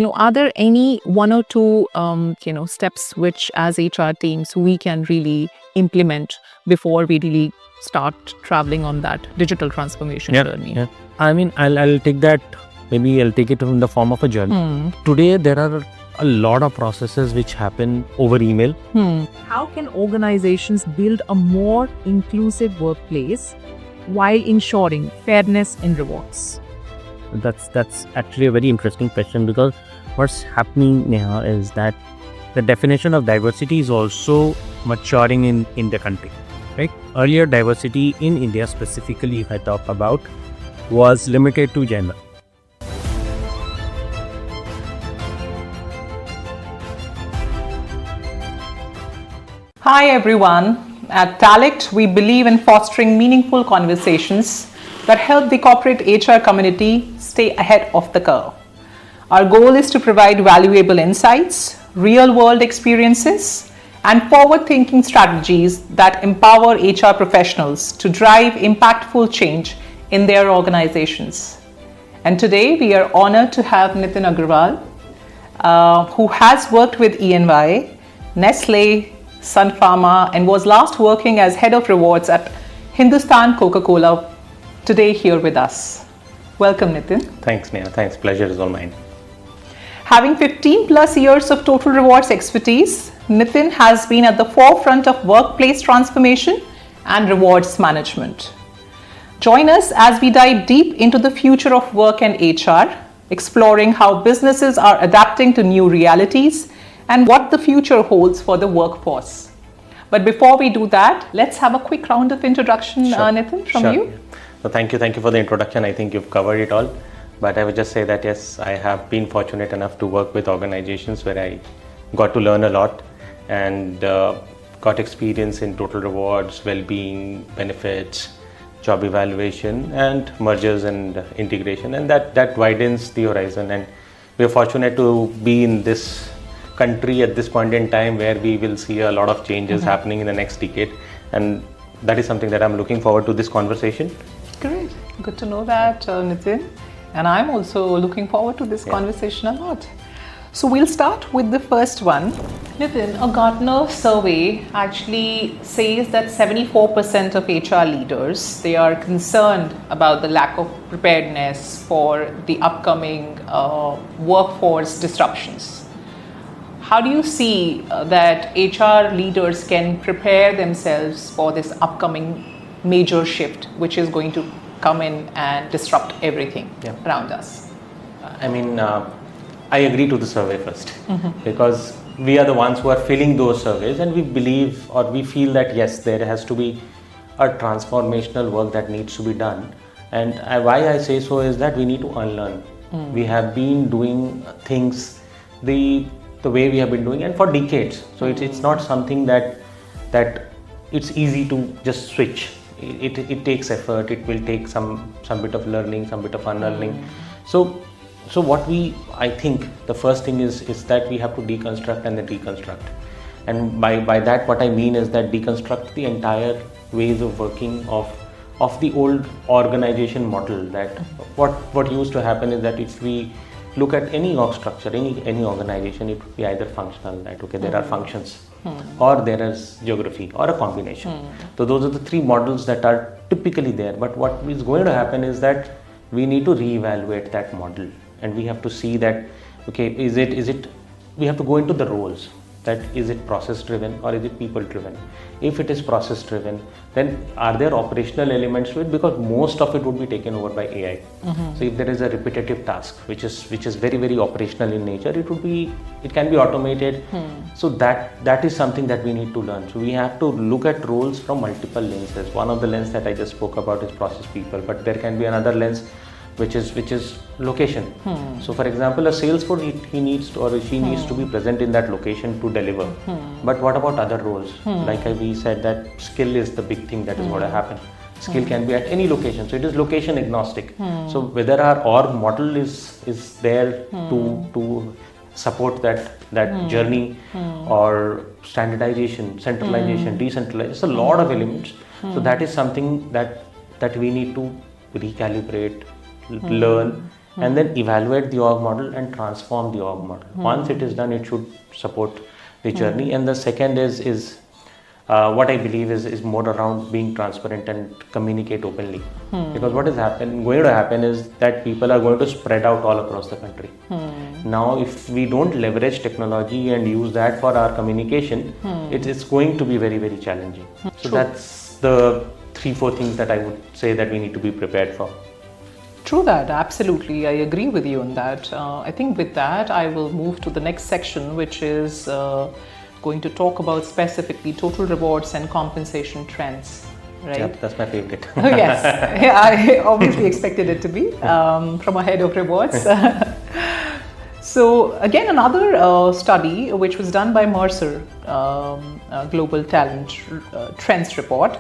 Are there any one or two, steps which as HR teams we can really implement before we really start traveling on that digital transformation journey? Yeah. I mean, I'll take that. Maybe I'll take it in the form of a journey. Today, there are a lot of processes which happen over email. How can organizations build a more inclusive workplace while ensuring fairness in rewards? That's actually a very interesting question, because what's happening now is that the definition of diversity is also maturing in the country, right? Earlier, diversity in India specifically, if I talk about, was limited to gender. Hi everyone. At Tallect, we believe in fostering meaningful conversations that help the corporate HR community stay ahead of the curve. Our goal is to provide valuable insights, real-world experiences, and forward-thinking strategies that empower HR professionals to drive impactful change in their organizations. And today we are honored to have Nitin Agarwal, who has worked with EY, Nestle, Sun Pharma, and was last working as head of rewards at Hindustan Coca-Cola, today here with us. Welcome, Nitin. Thanks, Neha. Thanks. Pleasure is all mine. Having 15 plus years of total rewards expertise, Nitin has been at the forefront of workplace transformation and rewards management. Join us as we dive deep into the future of work and HR, exploring how businesses are adapting to new realities and what the future holds for the workforce. But before we do that, let's have a quick round of introduction, Nitin, from you. So thank you for the introduction. I think you've covered it all. But I would just say that yes, I have been fortunate enough to work with organizations where I got to learn a lot and got experience in total rewards, well-being, benefits, job evaluation, and mergers and integration, and that widens the horizon. And we are fortunate to be in this country at this point in time where we will see a lot of changes happening in the next decade, and that is something that I'm looking forward to this conversation. Great, good to know that, Nitin. And I'm also looking forward to this conversation a lot. So we'll start with the first one. Nitin, a Gartner survey actually says that 74% of HR leaders, they are concerned about the lack of preparedness for the upcoming workforce disruptions. How do you see that HR leaders can prepare themselves for this upcoming major shift, which is going to come in and disrupt everything around us? I mean, I agree to the survey first, because we are the ones who are filling those surveys, and we believe or we feel that yes, there has to be a transformational work that needs to be done. And why I say so is that we need to unlearn. We have been doing things the way we have been doing, and for decades. So it's not something that it's easy to just switch. It takes effort. It will take some bit of learning, some bit of unlearning. So what I think the first thing is that we have to deconstruct and then reconstruct. And by that, what I mean is that deconstruct the entire ways of working of the old organization model. That what used to happen is that if we look at any org structure, any organization, it would be either functional, that okay, there are functions, or there is geography, or a combination. So those are the three models that are typically there. But what is going to happen is that we need to reevaluate that model, and we have to see that okay, is it we have to go into the roles. That is it process driven or is it people driven? If it is process driven, then are there operational elements to it? Because most of it would be taken over by AI. So if there is a repetitive task which is very, very operational in nature, it can be automated. So that is something that we need to learn. So we have to look at roles from multiple lenses. One of the lens that I just spoke about is process people, but there can be another lens which is location. So for example, a Salesforce, he needs to, or she needs to be present in that location to deliver. But what about other roles? Like we said, that skill is the big thing that is going to happen. Skill can be at any location, so it is location agnostic. So whether our org model is there to support that journey, or standardization, centralization, decentralization, it's a lot of elements. So that is something that we need to recalibrate, learn, and then evaluate the org model and transform the org model. Once it is done, it should support the journey. And the second is what I believe is more around being transparent and communicate openly. Because what is going to happen is that people are going to spread out all across the country. Now, if we don't leverage technology and use that for our communication, it is going to be very, very challenging. So that's the 3-4 things that I would say that we need to be prepared for. True that, absolutely. I agree with you on that. I think with that, I will move to the next section, which is going to talk about specifically total rewards and compensation trends. Right? Yeah, that's my favorite. Oh, yes, yeah, I obviously expected it to be from a head of rewards. So again, another study which was done by Mercer, Global Talent Trends Report.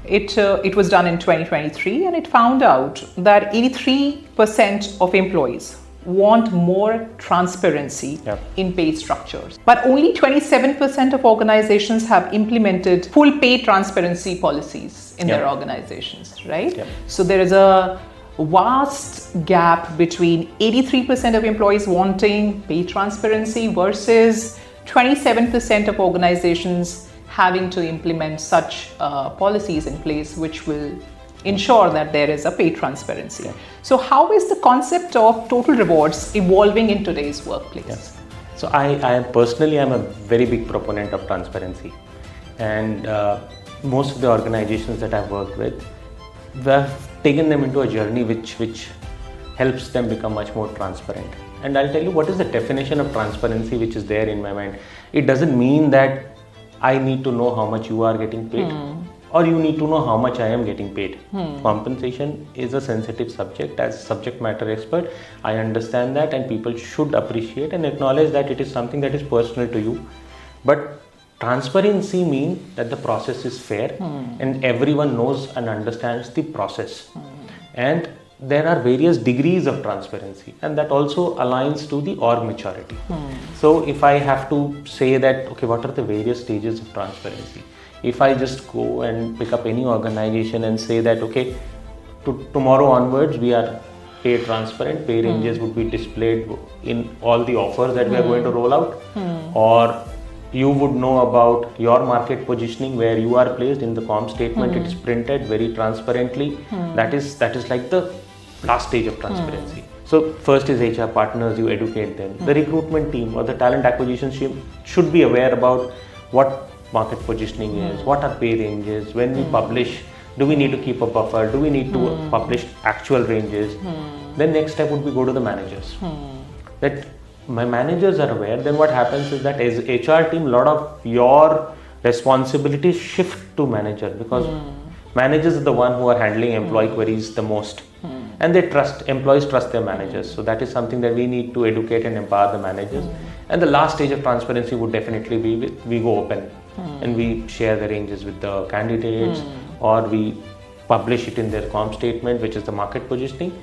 It was done in 2023, and it found out that 83% of employees want more transparency in pay structures. But only 27% of organizations have implemented full pay transparency policies in their organizations, right? So there is a vast gap between 83% of employees wanting pay transparency versus 27% of organizations having to implement such policies in place which will ensure that there is a pay transparency. So how is the concept of total rewards evolving in today's workplace? So I personally am a very big proponent of transparency, and most of the organizations that I've worked with, we've taken them into a journey which helps them become much more transparent. And I'll tell you what is the definition of transparency which is there in my mind. It doesn't mean that I need to know how much you are getting paid, or you need to know how much I am getting paid. Compensation is a sensitive subject. As subject matter expert, I understand that, and people should appreciate and acknowledge that it is something that is personal to you. But transparency means that the process is fair and everyone knows and understands the process. And there are various degrees of transparency, and that also aligns to the org maturity. So if I have to say that, okay, what are the various stages of transparency? If I just go and pick up any organization and say that, okay, tomorrow onwards we are pay transparent, pay ranges would be displayed in all the offers that we are going to roll out, or you would know about your market positioning, where you are placed in the com statement. It is printed very transparently. That is like the last stage of transparency. So first is HR partners, you educate them. The recruitment team or the talent acquisition team should be aware about what market positioning is, what are pay ranges, when we publish, do we need to keep a buffer, do we need to publish actual ranges. Then next step would be go to the managers. That my managers are aware. Then what happens is that as HR team, a lot of your responsibilities shift to manager, because managers are the one who are handling employee queries the most, and employees trust their managers. So that is something that we need to educate and empower the managers. And the last stage of transparency would definitely be we go open and we share the ranges with the candidates, or we publish it in their com statement, which is the market positioning.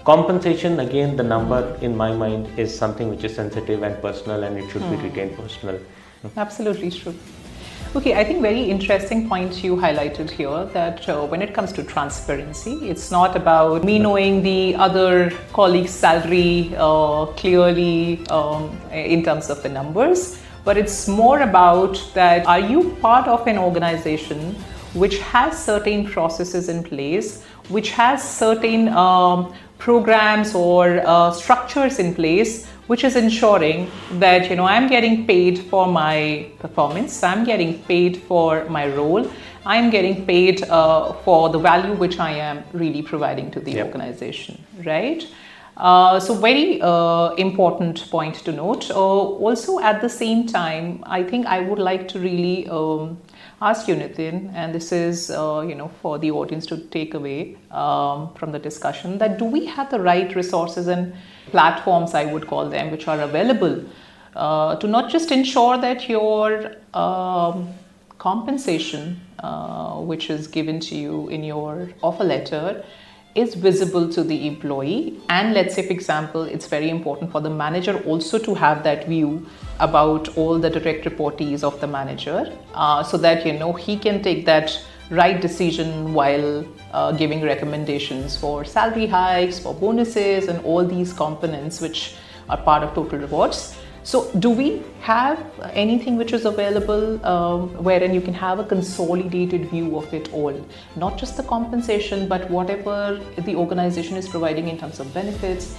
Compensation, again, the number in my mind is something which is sensitive and personal, and it should be retained personal. Absolutely true. Okay, I think very interesting point you highlighted here, that when it comes to transparency, it's not about me knowing the other colleague's salary clearly in terms of the numbers, but it's more about that are you part of an organization which has certain processes in place, which has certain programs or structures in place, which is ensuring that I'm getting paid for my performance, I'm getting paid for my role, I'm getting paid for the value which I am really providing to the organization, right? So very important point to note. Also at the same time, I think I would like to really ask you, Nitin, and this is for the audience to take away from the discussion, that do we have the right resources and platforms, I would call them, which are available to not just ensure that your compensation which is given to you in your offer letter is visible to the employee, and let's say, for example, it's very important for the manager also to have that view about all the direct reportees of the manager, so that he can take that right decision while giving recommendations for salary hikes, for bonuses, and all these components which are part of total rewards. So do we have anything which is available wherein you can have a consolidated view of it all? Not just the compensation, but whatever the organization is providing in terms of benefits,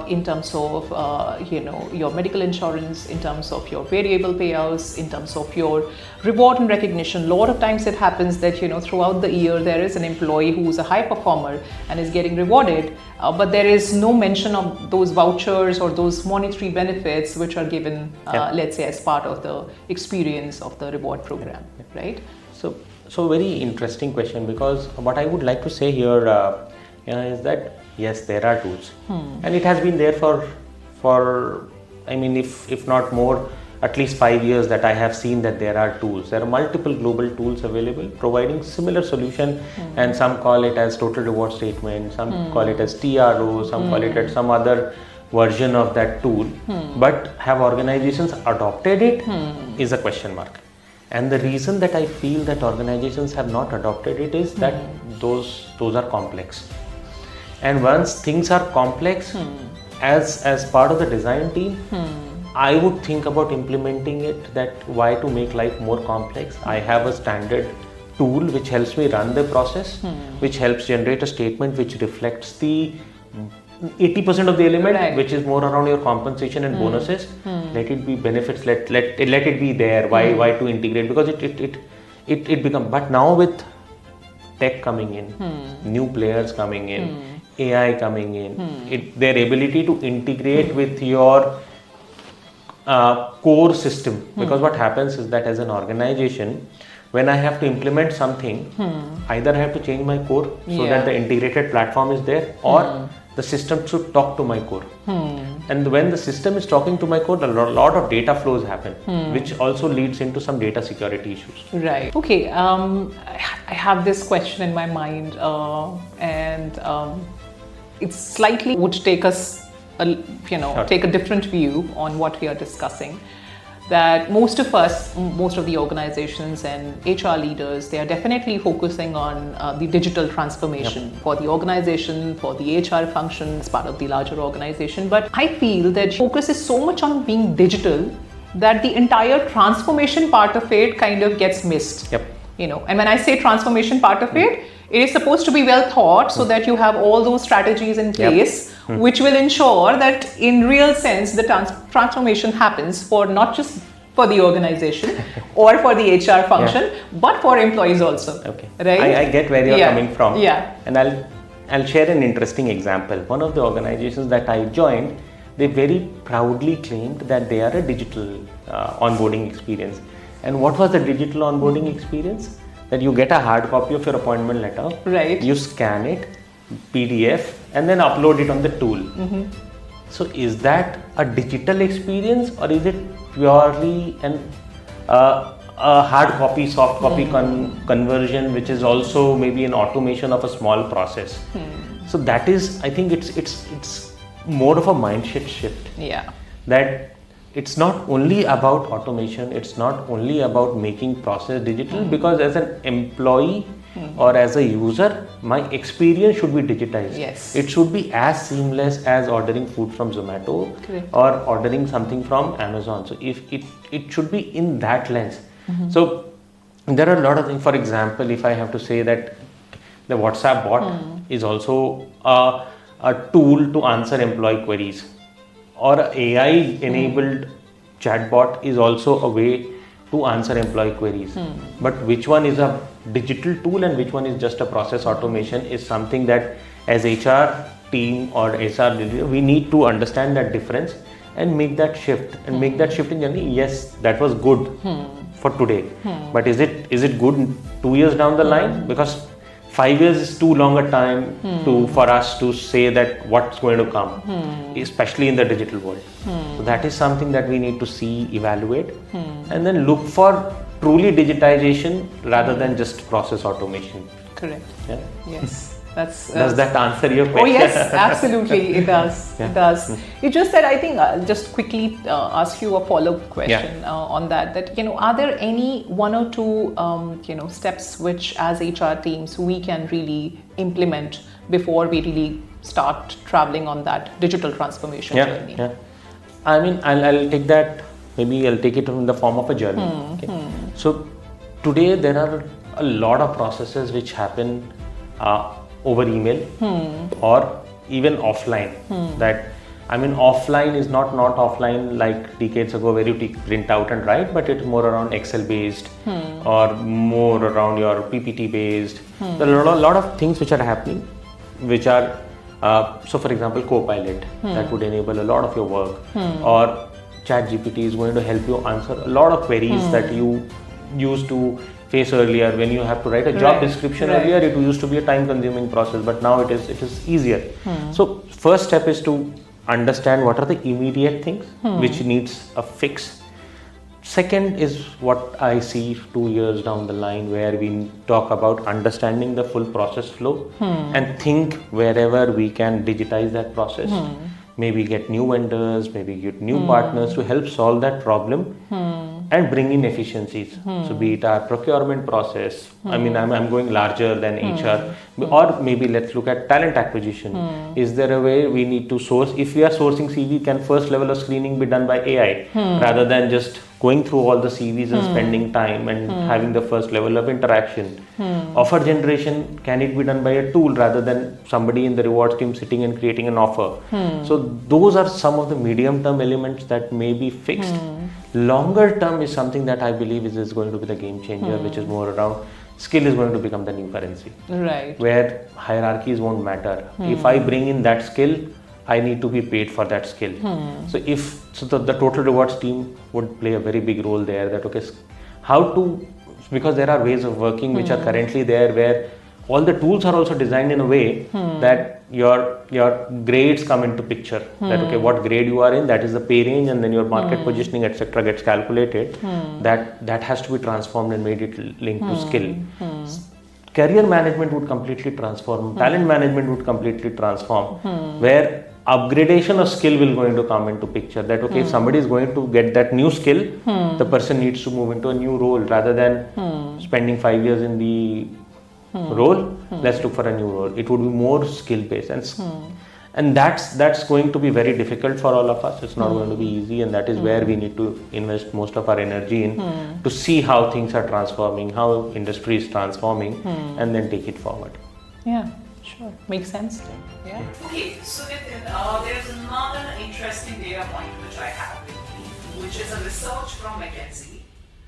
in terms of your medical insurance, in terms of your variable payouts, in terms of your reward and recognition. A lot of times it happens that throughout the year there is an employee who is a high performer and is getting rewarded, but there is no mention of those vouchers or those monetary benefits which are given, let's say, as part of the experience of the reward program, right? So very interesting question, because what I would like to say here is that yes, there are tools, and it has been there for I mean, if not more, at least 5 years that I have seen that there are tools. There are multiple global tools available providing similar solution, and some call it as total reward statement, some call it as TRO, some call it as some other version of that tool. But have organizations adopted it is a question mark. And the reason that I feel that organizations have not adopted it is that those are complex. And once things are complex, as part of the design team, I would think about implementing it, that why to make life more complex. I have a standard tool which helps me run the process, which helps generate a statement which reflects the 80% of the element, which is more around your compensation and bonuses. Let it be benefits, let it be there. Why to integrate? Because it become, but now with tech coming in, new players coming in, AI coming in, their ability to integrate with your core system, because what happens is that as an organization, when I have to implement something, either I have to change my core so that the integrated platform is there, or the system should talk to my core. And when the system is talking to my core, a lot of data flows happen, which also leads into some data security issues. Right. Okay. I have this question in my mind, and it slightly would take us take a different view on what we are discussing. That most of the organizations and HR leaders, they are definitely focusing on the digital transformation for the organization, for the HR functions, part of the larger organization. But I feel that focus is so much on being digital that the entire transformation part of it kind of gets missed. And when I say transformation part of it, it is supposed to be well thought so that you have all those strategies in place, which will ensure that in real sense the transformation happens for not just for the organization or for the HR function, but for employees also. Right? I get where you're coming from. And I'll share an interesting example. One of the organizations that I joined, they very proudly claimed that they are a digital onboarding experience. And what was the digital onboarding experience? That you get a hard copy of your appointment letter, you scan it, PDF, and then upload it on the tool. So is that a digital experience, or is it purely a hard copy, soft copy conversion, which is also maybe an automation of a small process? So that is, I think it's more of a mindset shift. That it's not only about automation, it's not only about making process digital, because as an employee or as a user, my experience should be digitized. It should be as seamless as ordering food from Zomato or ordering something from Amazon. So if it should be in that lens. So there are a lot of things. For example, if I have to say that the WhatsApp bot is also a tool to answer employee queries, or AI-enabled chatbot is also a way to answer employee queries. But which one is a digital tool and which one is just a process automation is something that as HR team or HR leader, we need to understand that difference and make that shift. And make that shift in journey. Yes, that was good for today. But is it good 2 years down the line? Because 5 years is too long a time for us to say that what's going to come, especially in the digital world. So that is something that we need to see, evaluate, and then look for truly digitization rather than just process automation. Correct. Yes. Does that answer your question? Oh yes, absolutely, it does. Yeah. It does. It's just that I think I'll just quickly ask you a follow-up question on that. That are there any one or two steps which as HR teams we can really implement before we really start traveling on that digital transformation journey? Yeah. I mean, I'll take that. Maybe I'll take it in the form of a journey. Okay? So today there are a lot of processes which happen over email or even offline. That offline is not offline like decades ago where you print out and write, but it's more around Excel based or more around your PPT based. There are a lot of things which are happening, which are so for example Copilot that would enable a lot of your work, or ChatGPT is going to help you answer a lot of queries that you used to face earlier when you have to write a job description. Earlier it used to be a time consuming process, but now it is easier. So first step is to understand what are the immediate things which needs a fix. Second is what I see 2 years down the line, where we talk about understanding the full process flow and think wherever we can digitize that process. Maybe get new vendors, maybe get new partners to help solve that problem and bring in efficiencies. So be it our procurement process. I'm going larger than HR, or maybe let's look at talent acquisition. Is there a way we need to source? If we are sourcing CV, can first level of screening be done by AI rather than just going through all the CVs and spending time and having the first level of interaction? Offer generation, can it be done by a tool rather than somebody in the rewards team sitting and creating an offer? So those are some of the medium term elements that may be fixed. Longer term is something that I believe is going to be the game changer, which is more around skill is going to become the new currency. Right. Where hierarchies won't matter. If I bring in that skill, I need to be paid for that skill. So the total rewards team would play a very big role there. That because there are ways of working which are currently there, where all the tools are also designed in a way that your grades come into picture. That what grade you are in, that is the pay range, and then your market positioning, etc., gets calculated. That has to be transformed and made it linked to skill. Career management would completely transform. Talent management would completely transform. Where upgradation of skill will going to come into picture. That if somebody is going to get that new skill, the person needs to move into a new role rather than spending 5 years in the role. Let's look for a new role. It would be more skill based, and that's going to be very difficult for all of us. It's not going to be easy, and that is where we need to invest most of our energy in to see how things are transforming, how industry is transforming, and then take it forward. Yeah, sure, makes sense. Yeah. Okay, so Nitin, there's another interesting data point which I have with me, which is a research from McKinsey.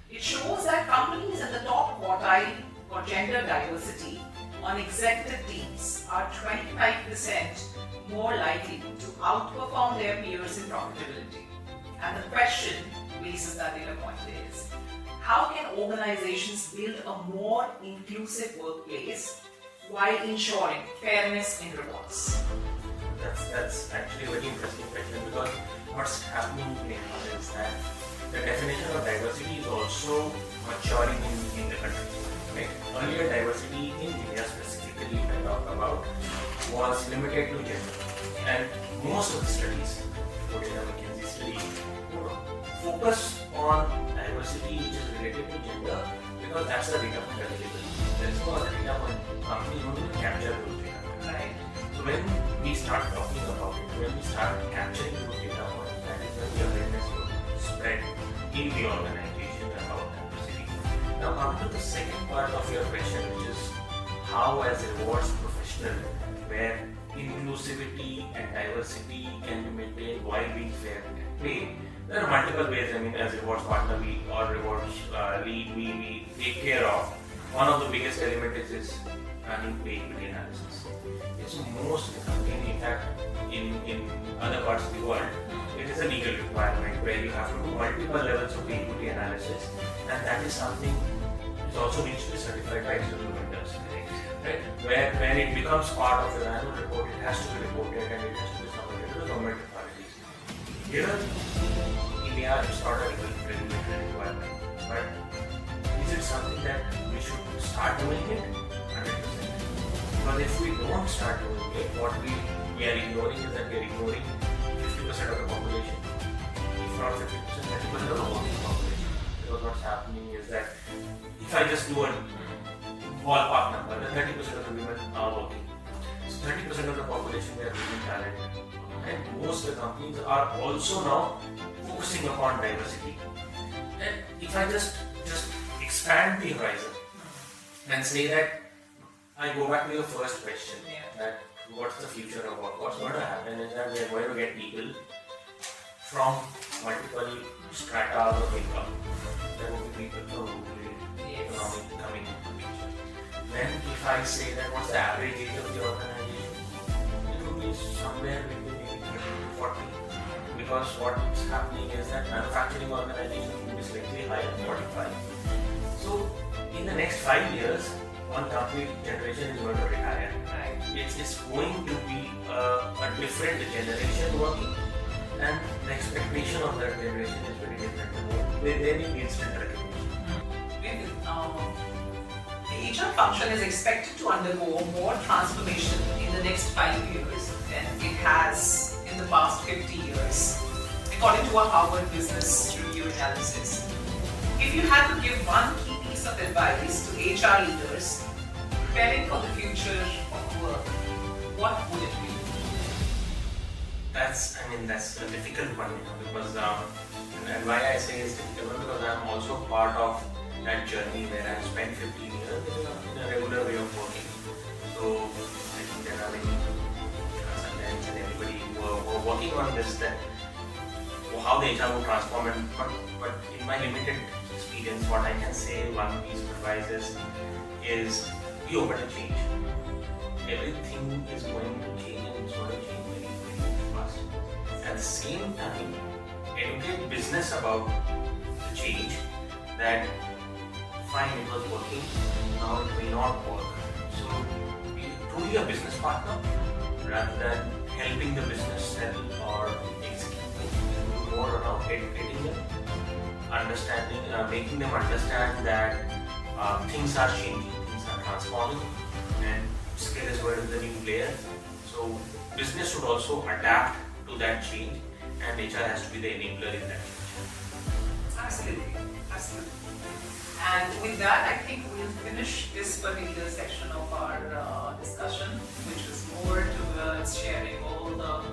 It shows that companies in the top quartile for gender diversity on executive teams are 25% more likely to outperform their peers in profitability. And the question basis that data point is, how can organizations build a more inclusive workplace while ensuring fairness in rewards? That's actually a very interesting question, because what's happening now is that the definition of diversity is also maturing in the country. Right? Earlier, diversity in India specifically, if I talk about, was limited to gender, and most of the studies, including the McKinsey study, would focus on diversity which is related to gender, because that's the data point available. There is no other data point. Companies don't even capture those data points. Right? So when we start talking about it, when we start capturing those data points, that is when the awareness will spread in the organization about diversity. Now, coming to the second part of your question, which is how, as a rewards professional, where inclusivity and diversity can be maintained while being fair at pay. There are multiple ways. As a rewards partner or rewards lead, we take care of. One of the biggest elements is running pay equity analysis. It's most, in fact, in other parts of the world, it is a legal requirement where you have to do multiple levels of pay equity analysis, and that is something which also needs to be certified by external vendors. Right? Where when it becomes part of your annual report, it has to be reported and it has to be submitted to the government authorities. Here, India is not a regulatory requirement, but is it something that we should start doing it? 100%. Because if we don't start doing it, what we are ignoring is that we are ignoring 50% of the population. If not 50%, 30% of the working population. Because what's happening is that if I just do a ballpark number, then 30% of the women are working. So 30% of the population we are losing talent. And most of the companies are also now focusing upon diversity. And if I just expand the horizon and say that I go back to your first question, that what's the future of work? What's going to happen is that we are going to get people from multiple strata of income. There will be people from economic coming into the picture. Then if I say that what's the average age of the organization, it will be somewhere between maybe 30 to 40. Because what's happening is that manufacturing organizations will be slightly higher, 45. So in the next 5 years, one complete generation is going to retire. Right. It's going to be a different generation working, and the expectation of that generation is very different. They need instant recognition. The HR function is expected to undergo more transformation in the next 5 years than it has in the past 50 years, according to a Harvard Business Review analysis. If you had to give one key piece of advice to HR leaders preparing for the future of work, what would it be? That's a difficult one, because and why I say it's difficult because I'm also part of that journey where I spent 15 years in a regular way of working. So I think there are many consultants and everybody who are working on this, that how the HR will transform. But in my limited experience, what I can say, one piece of advice is be open to change. Everything is going to change, and it's going to change very, very fast. At the same time, educate business about the change, that fine, it was working, now it may not work. So be truly a business partner rather than helping the business sell or execute. More around educating them, understanding, making them understand that things are changing, things are transforming, and skill is going to be the new player. So business should also adapt to that change, and HR has to be the enabler in that change. Absolutely, absolutely. And with that, I think we'll finish this particular section of our discussion, which is more towards sharing all the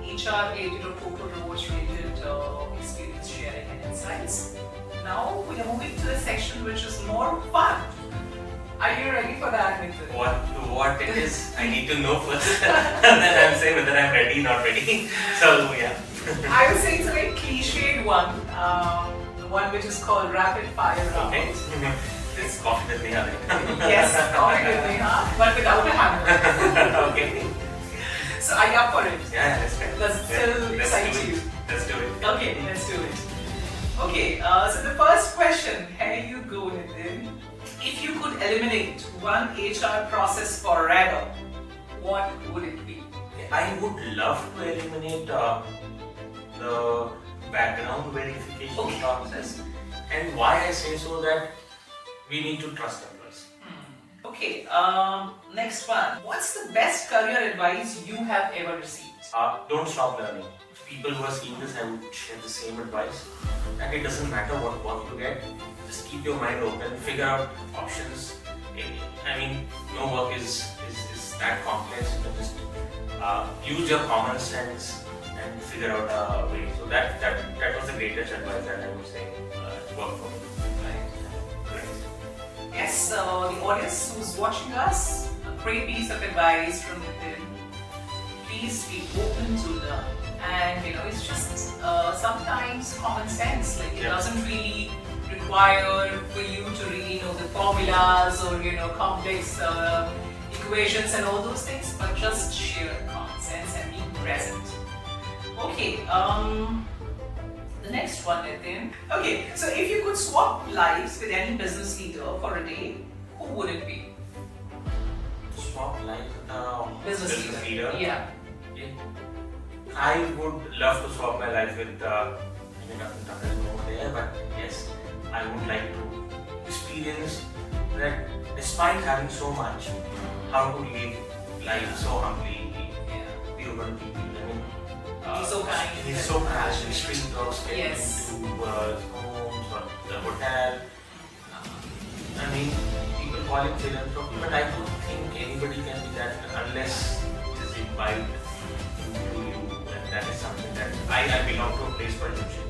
HR total rewards related experience sharing and insights. Now we are moving to the section which is more fun. Are you ready for that, Nitin? What it is, I need to know first. Then I'll say whether I'm ready, not ready. So yeah. I would say it's a very cliched one. The one which is called rapid fire round. Okay. This coffee with Neha. Yes, coffee with Neha, but without a hammer. Okay. So are you up for it? Yeah, let's try. Does it still excite you? Let's do it. Okay, let's do it. Okay, so the first question, here you go, Nitin. If you could eliminate one HR process forever, what would it be? I would love to eliminate the background verification process. And why I say so, that we need to trust employees. Okay, next one. What's the best career advice you have ever received? Don't stop learning. People who are seeing this, I would share the same advice. And it doesn't matter what work you get, just keep your mind open, figure out options. I mean, no work is that complex. You can just use your common sense and figure out a way. So that was the greatest advice that I would say worked for me. Right. Yes, the audience who's watching us, a great piece of advice from Nitin. Please be open to learn. And it's just sometimes common sense. Like it doesn't really require for you to really know the formulas or complex equations and all those things, but just sheer common sense and being present. Okay, the next one, Nitin. Okay, so if you could swap lives with any business leader for a day, who would it be? Swap life with Business leader. Yeah. I would love to swap my life with, nothing is over there, but yes, I would like to experience experienced that despite having so much, how to live life so humbly. The urban people, I mean, He's so kind. He's so kind. Street dogs get Yes. into homes or the hotel. I mean, people call it philanthropy, but I don't think anybody can be that unless it is imbibed into you. And that is something that I belong to a place called Egypt.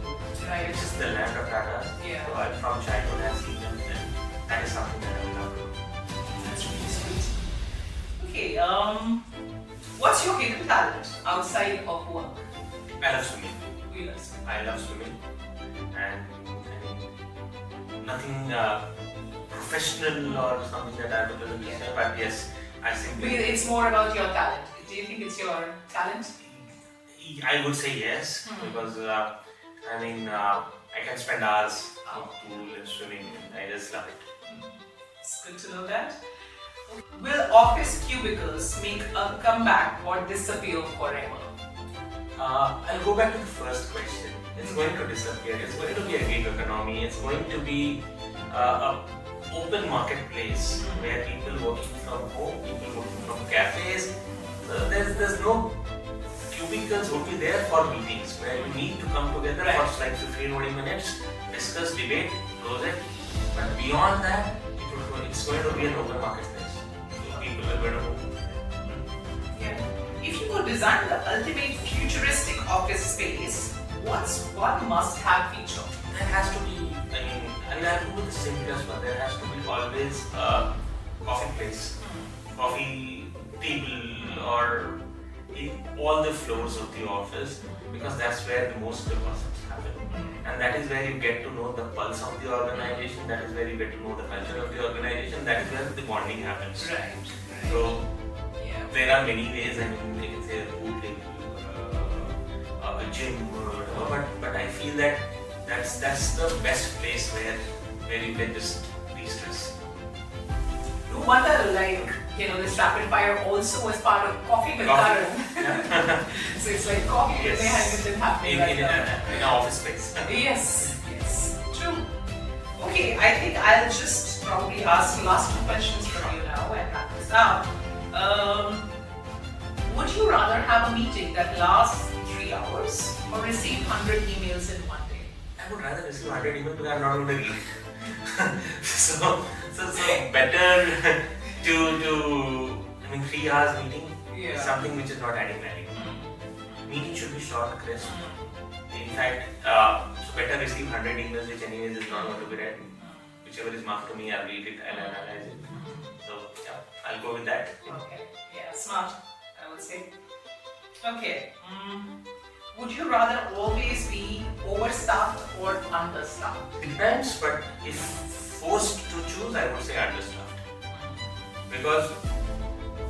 Right. Which is the land of Tata. Yeah. So I from childhood have seen them, and that is something that I belong to. That's really sweet. Okay, what's your hidden talent outside of work? I love swimming. We love swimming. I love swimming, and I mean, nothing professional or something that I would do this year, but yes, I simply. Because it's more about your talent. Do you think it's your talent? I would say yes, because I mean, I can spend hours in the pool and swimming, and I just love it. It's good to know that. Will office cubicles make a comeback or disappear forever? I'll go back to the first question. It's going to disappear. It's going to be a gig economy. It's going to be a open marketplace where people working from home, people working from cafes. So there's no cubicles would be there for meetings where you need to come together for like 15-20 minutes, discuss, debate, close it. But beyond that, it's going to be an open marketplace. So people are going to move. Yeah. If you could design the ultimate futuristic office space, what's one must-have feature? There has to be, I mean, I'll go with the simplest one. There has to be always a coffee place, coffee table, or in all the floors of the office, because that's where the most deposits happen. And that is where you get to know the pulse of the organization, that is where you get to know the culture of the organization, that is where the bonding happens. Right. So, Yeah. there are many ways, I mean, you can say a pool table, a gym, or whatever, but I feel that that's the best place where you can just de-stress. No wonder, like, this rapid fire also was part of Coffee with Karan. So it's like coffee with Nitin happening right now. In an office space. Yes, true. Okay, I think I'll just probably ask last 2 questions from you now and wrap this up. Would you rather have a meeting that lasts 3 hours or receive 100 emails in one day? I would rather receive 100 emails because I'm not going to read. so better to 3 hours meeting is something which is not adding value. Meeting should be short, crisp. In fact, so better receive 100 emails which anyways is not going to be read. Whichever is marked to me, I'll read it, I'll analyze it. So yeah, I'll go with that. Okay, yeah, smart, I would say. Okay, would you rather always be overstaffed or understaffed? Depends, but if forced to choose, I would say understaffed. Because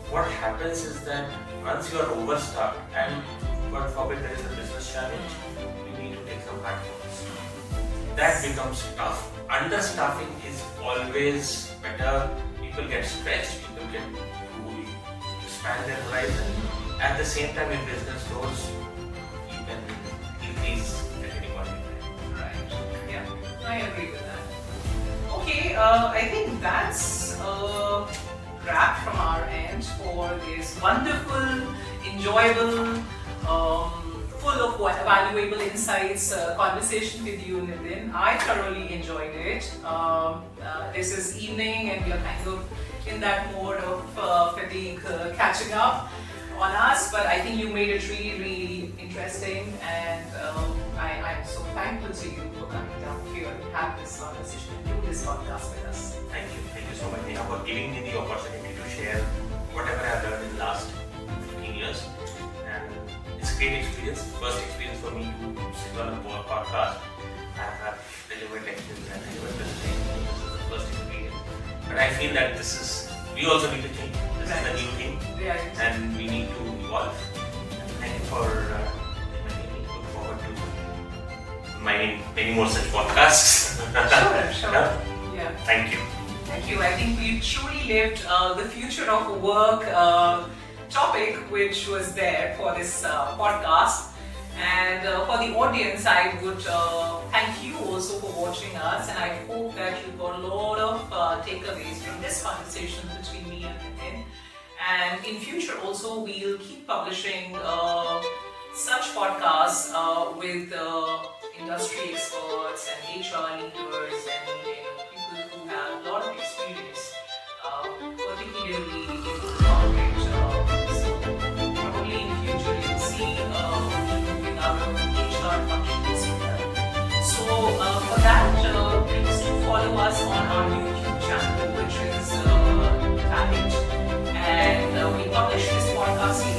what happens is that once you are overstaffed and God forbid there is a business challenge, you need to take some hard calls. That becomes tough. Understaffing is always better. People get stretched, people get to expand their horizon. At the same time, if business grows, you can increase at any point in time. Right, yeah, I agree with that. Okay, I think that's a wrap from our end for this wonderful, enjoyable, full of valuable insights conversation with you, Nitin. I thoroughly enjoyed it. This is evening and we are kind of in that mode of fatigue catching up on us, but I think you made it really, really interesting, and I'm so thankful to you for coming down here and have this conversation and do this podcast with us. Thank you so much, Neha, for giving me the opportunity to share whatever I've learned in the last 15 years. And it's a great experience, first experience for me to sit on a podcast. I have delivered lectures and delivered presentations. This is the first experience. But I feel that we also need to change. This is the new thing, and we need to evolve. Thank you for inviting me. Look forward to many more such podcasts. Sure. Yeah. Thank you. Thank you. I think we truly lived the future of work topic which was there for this podcast. And for the audience, I would thank you also for watching watching us, and I hope that you got a lot of takeaways from this conversation between me and Nitin. And in future also, we'll keep publishing such podcasts with industry experts and HR leaders and people who have a lot of experience, particularly in corporate. So not only in future you'll see with our HR functions. So for that, please do follow us on our YouTube channel, which is Tallect, and we publish this podcast